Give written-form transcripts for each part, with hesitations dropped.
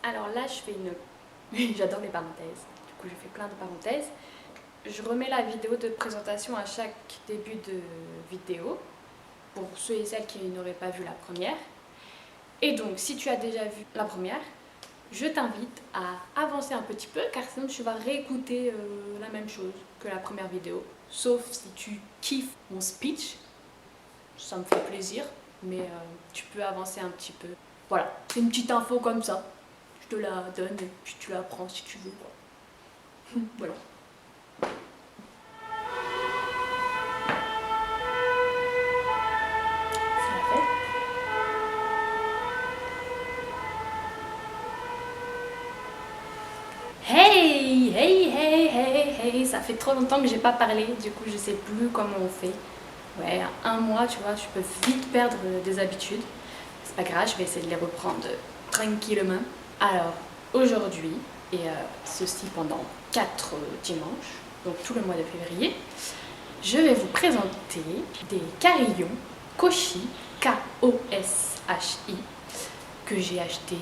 Alors là, je fais une... J'adore les parenthèses, du coup je fais plein de parenthèses. Je remets la vidéo de présentation à chaque début de vidéo, pour ceux et celles qui n'auraient pas vu la première. Et donc, si tu as déjà vu la première, je t'invite à avancer un petit peu, car sinon tu vas réécouter la même chose que la première vidéo. Sauf si tu kiffes mon speech, ça me fait plaisir, mais tu peux avancer un petit peu. Voilà, c'est une petite info comme ça. Je te la donne et puis tu la prends si tu veux. Voilà. C'est la fête. Hey, hey, hey, hey, hey, ça fait trop longtemps que j'ai pas parlé, du coup je sais plus comment on fait. Ouais, un mois, tu vois, tu peux vite perdre des habitudes. C'est pas grave, je vais essayer de les reprendre tranquillement. Alors, aujourd'hui, et ceci pendant 4 dimanches, donc tout le mois de février, je vais vous présenter des carillons Koshi, K-O-S-H-I, que j'ai acheté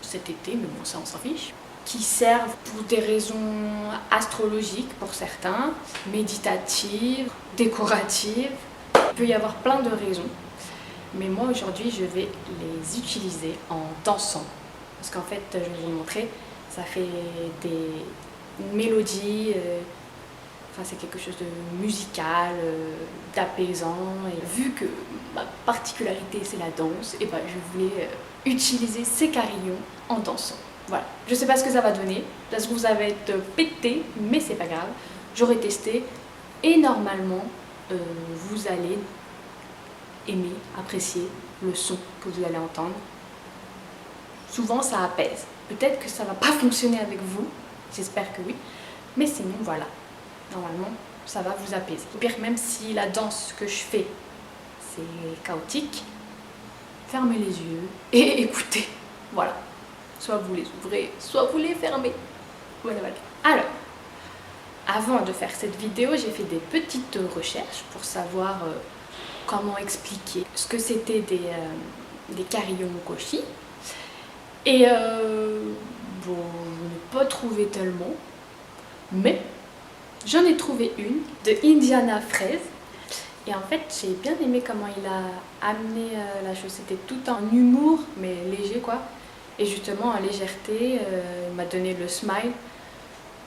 cet été, mais bon, ça on s'en fiche, qui servent pour des raisons astrologiques pour certains, méditatives, décoratives. Il peut y avoir plein de raisons. Mais moi aujourd'hui je vais les utiliser en dansant. Parce qu'en fait, je vais vous montrer, ça fait des mélodies, enfin c'est quelque chose de musical, d'apaisant. Et vu que ma particularité c'est la danse, et ben je voulais utiliser ces carillons en dansant. Voilà, je sais pas ce que ça va donner, ça se trouve ça va être pété, mais c'est pas grave. J'aurai testé et normalement vous allez aimer, apprécier le son que vous allez entendre. Souvent ça apaise. Peut-être que ça va pas fonctionner avec vous, j'espère que oui, mais sinon voilà, normalement ça va vous apaiser. Au pire, même si la danse que je fais c'est chaotique, fermez les yeux et écoutez, voilà. Soit vous les ouvrez, soit vous les fermez. Voilà, voilà. Alors, avant de faire cette vidéo, j'ai fait des petites recherches pour savoir comment expliquer ce que c'était des carillons Koshi. Et bon, je n'ai pas trouvé tellement, mais j'en ai trouvé une de Indiana Fraise. Et en fait, j'ai bien aimé comment il a amené la chose. C'était tout en humour, mais léger quoi. Et justement, en légèreté, il m'a donné le smile.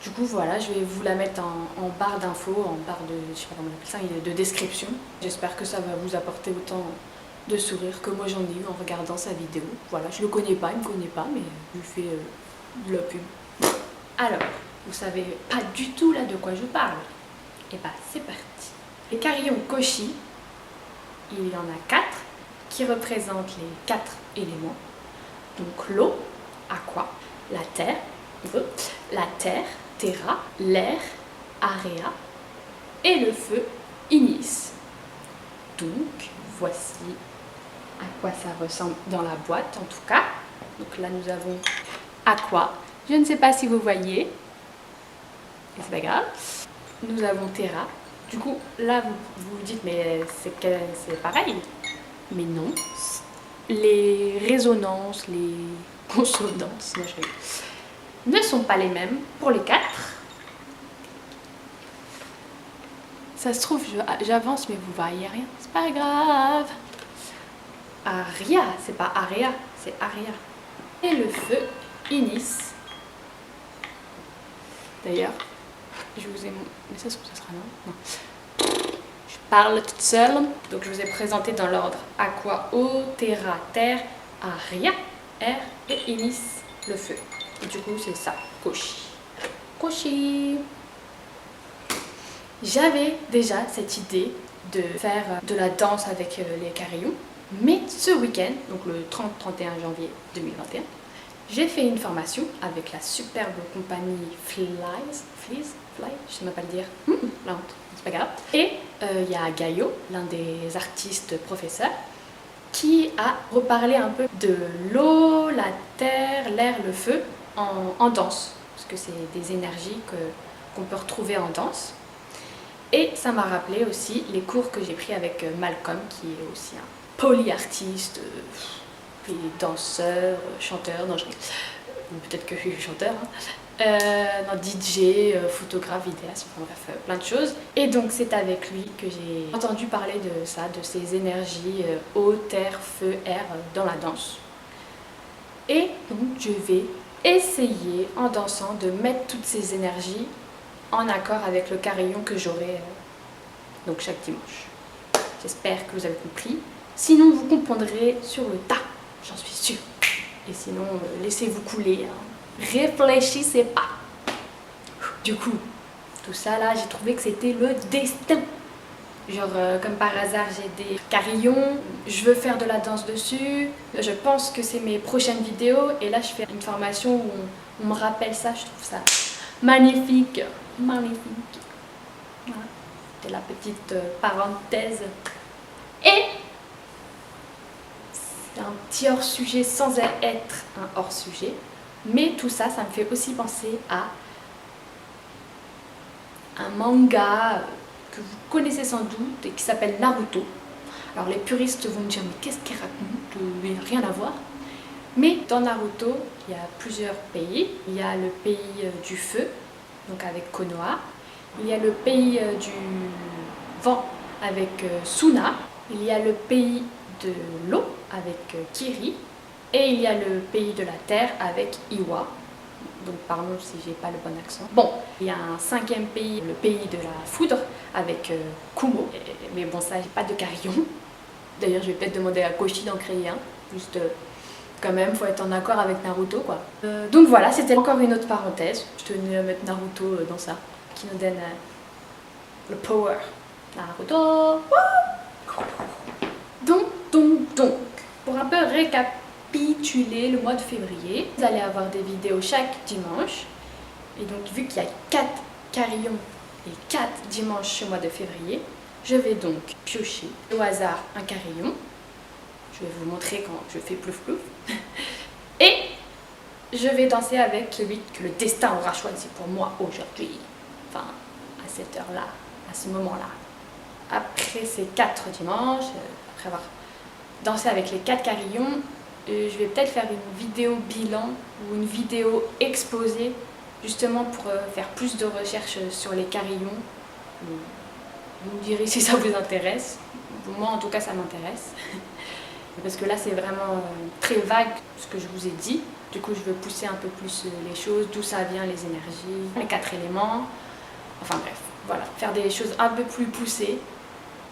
Du coup, voilà, je vais vous la mettre en barre d'infos, en barre de, je sais pas comment on appelle ça, de description. J'espère que ça va vous apporter autant de sourire que moi j'en ai eu en regardant sa vidéo. Voilà, je le connais pas, il me connaît pas, mais je lui fais de la pub. Alors, vous savez pas du tout là de quoi je parle. Et bah, c'est parti. Les carillons Koshi, il y en a 4 qui représentent les 4 éléments. Donc l'eau, aqua, la terre, terra, l'air, area, et le feu, ignis. Donc voici à quoi ça ressemble dans la boîte en tout cas. Donc là nous avons aqua, je ne sais pas si vous voyez, et c'est pas grave. Nous avons terra. Du coup là vous vous dites mais c'est pareil, mais non. Les résonances, les consonances ne sont pas les mêmes pour les 4. Ça se trouve, j'avance, mais vous voyez rien. C'est pas grave. Aria, c'est pas area, c'est aria. Et le feu, inis. D'ailleurs, je vous ai... Mais ça sera non. Je parle toute seule. Donc je vous ai présenté dans l'ordre aqua, eau, terra, terre, aria, air et inis, le feu. Et du coup c'est ça, Koshi. Koshi. J'avais déjà cette idée de faire de la danse avec les carillons, mais ce week-end, donc le 30-31 janvier 2021, j'ai fait une formation avec la superbe compagnie Fly, je sais même pas le dire, la honte, c'est pas grave. Et il y a Gaio, l'un des artistes professeurs, qui a reparlé un peu de l'eau, la terre, l'air, le feu en danse, parce que c'est des énergies qu'on peut retrouver en danse. Et ça m'a rappelé aussi les cours que j'ai pris avec Malcolm, qui est aussi un polyartiste, danseur, chanteur, non, peut-être que je suis chanteur, hein. Non, DJ, photographe, vidéaste, enfin bref, plein de choses. Et donc c'est avec lui que j'ai entendu parler de ça, de ces énergies eau, terre, feu, air dans la danse. Et donc je vais essayer en dansant de mettre toutes ces énergies en accord avec le carillon que j'aurai donc chaque dimanche. J'espère que vous avez compris. Sinon vous comprendrez sur le tas, j'en suis sûre. Et sinon laissez-vous couler, hein. Réfléchissez pas. Du coup, tout ça là, j'ai trouvé que c'était le destin. Genre comme par hasard j'ai des carillons, je veux faire de la danse dessus, je pense que c'est mes prochaines vidéos et là je fais une formation où on me rappelle ça, je trouve ça magnifique, magnifique. Voilà, c'était la petite parenthèse. Et c'est un petit hors-sujet sans être un hors-sujet, mais tout ça, ça me fait aussi penser à un manga que vous connaissez sans doute et qui s'appelle Naruto. Alors les puristes vont me dire mais qu'est-ce qu'il raconte, il n'y a rien à voir. Mais dans Naruto, il y a plusieurs pays. Il y a le pays du feu, donc avec Konoha. Il y a le pays du vent avec Suna. Il y a le pays de l'eau avec Kiri. Et il y a le pays de la terre avec Iwa. Donc pardon si j'ai pas le bon accent. Bon, il y a un cinquième pays, le pays de la foudre, avec Kumo. Mais bon, ça, j'ai pas de carillon. D'ailleurs, je vais peut-être demander à Koshi d'en créer un. Juste, quand même, faut être en accord avec Naruto, quoi. Donc voilà, c'était encore une autre parenthèse. Je tenais à mettre Naruto dans ça, qui nous donne le power. Naruto. Donc, pour un peu récapituler le mois de février, vous allez avoir des vidéos chaque dimanche. Et donc, vu qu'il y a 4 carillons et 4 dimanches ce mois de février, je vais donc piocher au hasard un carillon. Je vais vous montrer quand je fais plouf plouf. Et je vais danser avec celui que le destin aura choisi pour moi aujourd'hui. Enfin, à cette heure-là, à ce moment-là. Après ces 4 dimanches, après avoir dansé avec les 4 carillons, je vais peut-être faire une vidéo bilan ou une vidéo exposée justement pour faire plus de recherches sur les carillons. Vous me direz si ça vous intéresse. Moi en tout cas ça m'intéresse. Parce que là c'est vraiment très vague ce que je vous ai dit. Du coup je veux pousser un peu plus les choses, d'où ça vient les énergies, les 4 éléments. Enfin bref, voilà, faire des choses un peu plus poussées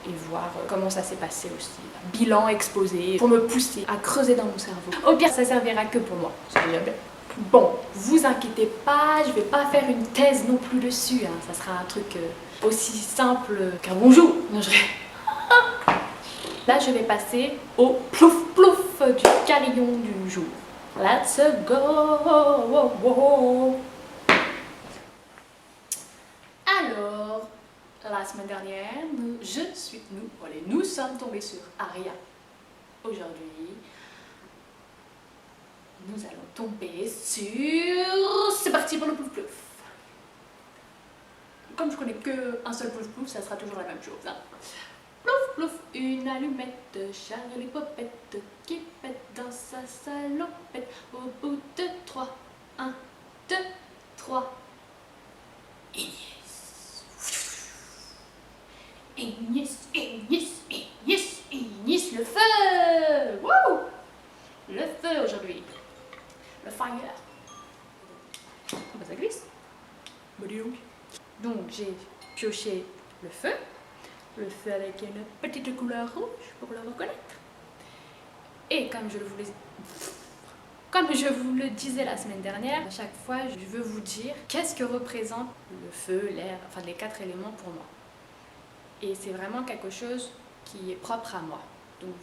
et voir comment ça s'est passé aussi. Bilan exposé pour me pousser à creuser dans mon cerveau. Au pire ça servira que pour moi, c'est déjà bien. Bon, vous inquiétez pas, je vais pas faire une thèse non plus dessus, hein. Ça sera un truc aussi simple qu'un bonjour. Non, Là, je vais passer au plouf plouf du carillon du jour. Let's go! Alors, la semaine dernière, nous sommes tombés sur Aria. Aujourd'hui, nous allons tomber sur... C'est parti pour le plouf plouf. Comme je connais qu'un seul plouf plouf, ça sera toujours la même chose. Hein. Plouf plouf, une allumette, Charlie Popette qui pète dans sa salopette. Au bout de 3, 1, 2, 3. Ignis. Ignis, Ignis, Ignis, Ignis, le feu. Wouh! Le feu aujourd'hui. Le fire. Oh, bah ça glisse. Donc j'ai pioché le feu avec une petite couleur rouge pour le reconnaître. Et comme je vous le disais la semaine dernière, à chaque fois je veux vous dire qu'est-ce que représente le feu, l'air, enfin les 4 éléments pour moi. Et c'est vraiment quelque chose qui est propre à moi. Donc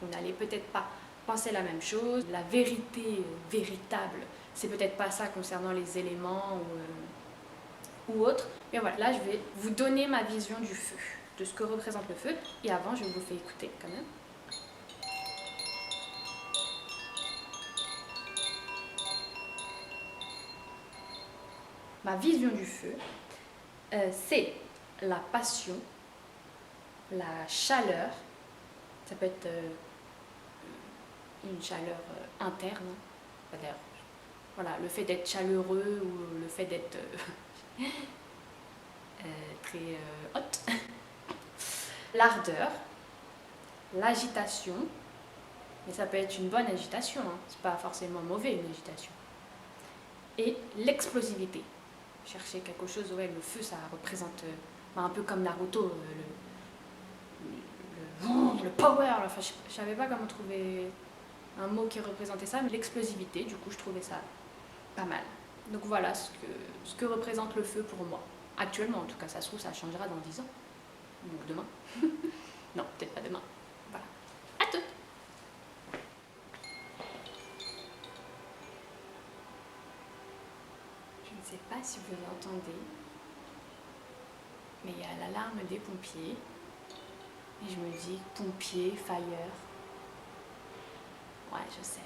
vous n'allez peut-être pas penser la même chose. La vérité véritable, c'est peut-être pas ça concernant les éléments ou autre. Mais voilà, là je vais vous donner ma vision du feu, de ce que représente le feu. Et avant, je vous fais écouter quand même. Ma vision du feu, c'est la passion, la chaleur. Ça peut être une chaleur interne. D'ailleurs, Voilà, le fait d'être chaleureux ou le fait d'être très hot. L'ardeur, l'agitation, mais ça peut être une bonne agitation, hein. C'est pas forcément mauvais une agitation. Et l'explosivité. Chercher quelque chose, ouais, le feu ça représente un peu comme Naruto, le power, enfin je savais pas comment trouver un mot qui représentait ça, mais l'explosivité, du coup je trouvais ça pas mal. Donc voilà ce que représente le feu pour moi. Actuellement en tout cas, ça se trouve ça changera dans 10 ans. Donc demain. Non, peut-être pas demain. Voilà. À tout. Je ne sais pas si vous l'entendez, mais il y a l'alarme des pompiers. Et je me dis, pompier, fire. Ouais, je sais.